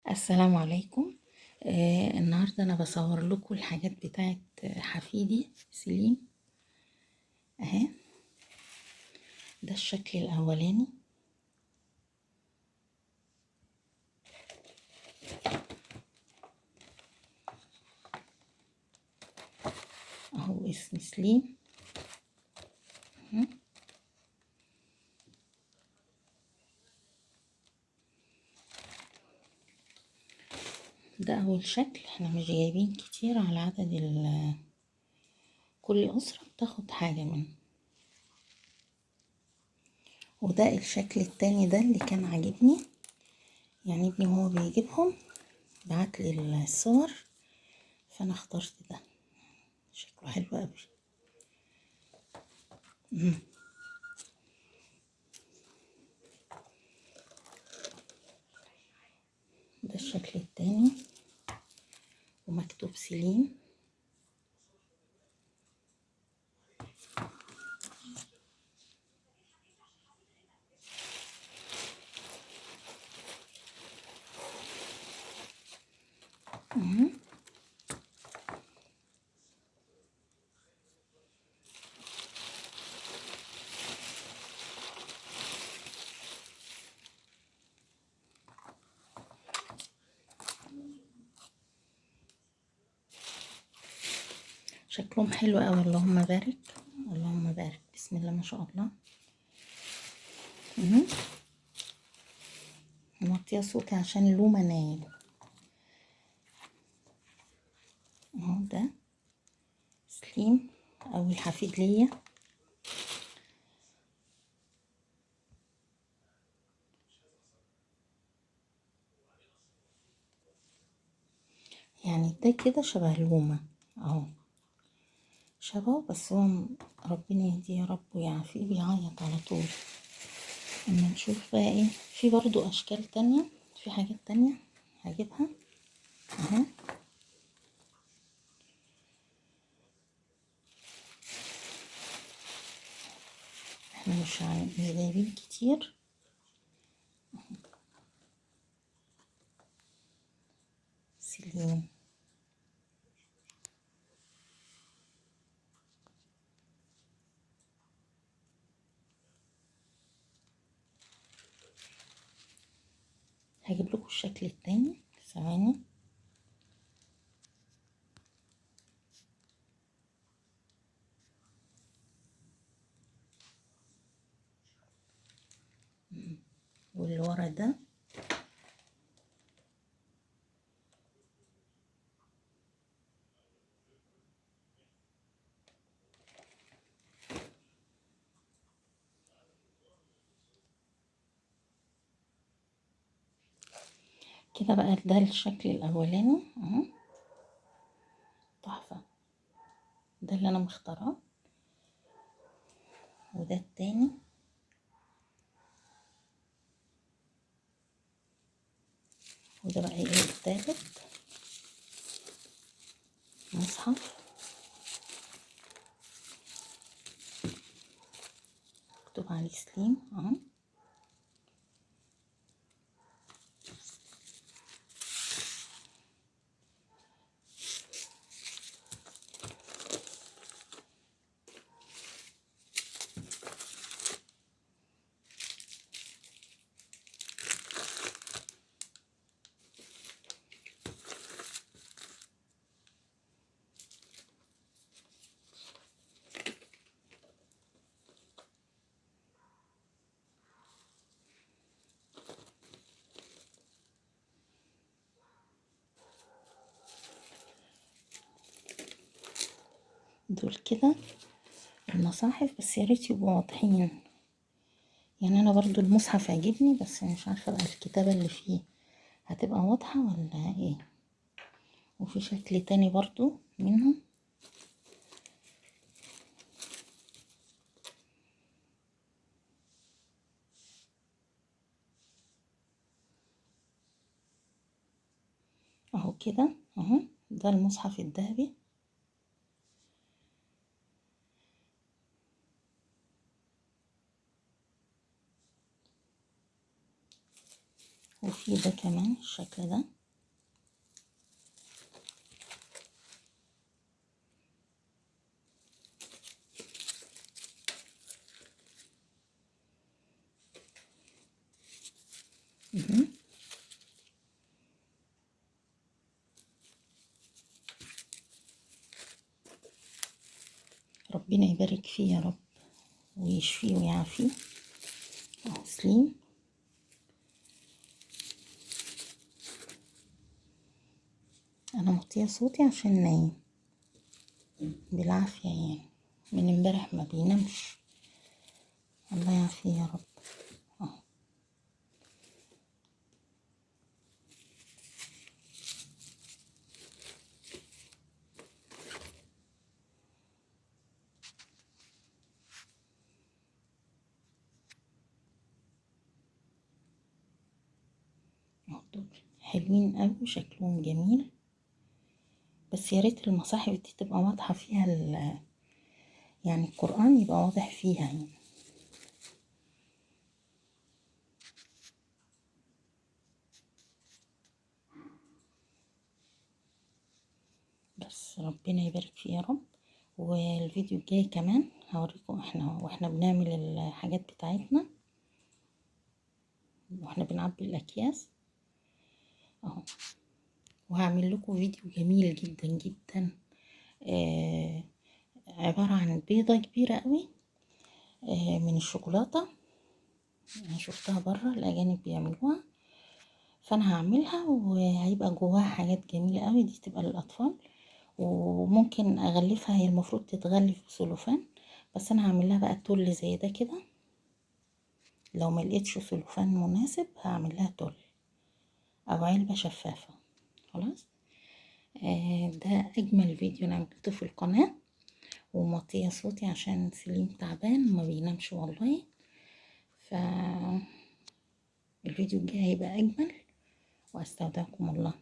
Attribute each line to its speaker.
Speaker 1: السلام عليكم. النهاردة أنا بصور لكم الحاجات بتاعت حفيدي سليم اهي. ده الشكل الأولاني اهو، اسم سليم اهو. ده أول شكل، احنا مش جايبين كتير على عدد كل أسرة بتاخد حاجة منه. وده الشكل التاني ده اللي كان عاجبني، يعني ابني وهو بيجيبهم بعتلي الصور فأنا اخترت ده، شكله حلو قوي. ده الشكل التاني ومكتوب سليم. شكلهم حلو قوي، اللهم بارك اللهم بارك، بسم الله ما شاء الله. موطيه صوتي عشان لومة نايم اهو. ده سليم اول حفيد ليا. يعني ده كده شبه لومة اهو، شبهه، بس هو ربنا يهديه يا رب ويعافيه، بيعيط على طول. اما نشوف بقى ايه، في برضو اشكال تانية، في حاجات تانية هجيبها اهو. احنا مش جايبين كتير. سليم هجيب لكم الشكل التاني، ثواني. واللي ورا ده كده بقى. ده الشكل الاولاني اهو، تحفة. ده اللي انا مختاراه. وده التاني، وده بقى ايه التالت، مصحف مكتوب عليه سليم اهو. دول كده المصاحف، بس يا ريت يبقوا واضحين. يعني انا برضو المصحف عجبني، بس مش عارفة بقى الكتابة اللي فيه هتبقى واضحة ولا ايه. وفي شكل تاني برضو منهم اهو كده اهو. ده المصحف الذهبي. وفي ده كمان الشكل ده ربنا يبارك فيه يا رب ويشفيه ويعافيه. اهو سليم. انا مطيه صوتي عشان نايم بالعافيه يعني، من امبارح ما بينامش. الله يعافيه يا رب. اهو اهو دول حلوين قوي وشكلهم جميل، بس يا ريت المصاحف دي تبقى واضحه فيها يعني القرآن يبقى واضح فيها يعني. بس ربنا يبارك فيه يا رب. والفيديو الجاي كمان هوريكم واحنا بنعمل الحاجات بتاعتنا واحنا بنعبي الاكياس اهو. وهعمل لكم فيديو جميل جدا جدا، عبارة عن بيضة كبيرة قوي من الشوكولاتة. انا شفتها بره الاجانب بيعملوها، فانا هعملها وهيبقى جواها حاجات جميلة قوي. دي تبقى للاطفال، وممكن اغلفها، هي المفروض تتغلف بسلوفان، بس انا هعمل لها بقى تل زي ده كده. لو ما لقيتش سلوفان مناسب هعمل لها تل او علبة شفافة. خلاص. ده اجمل فيديو انا عملته في القناة، ومطية صوتي عشان سليم تعبان ما بينامش والله. فالفيديو الجاي هيبقى اجمل، واستودعكم الله.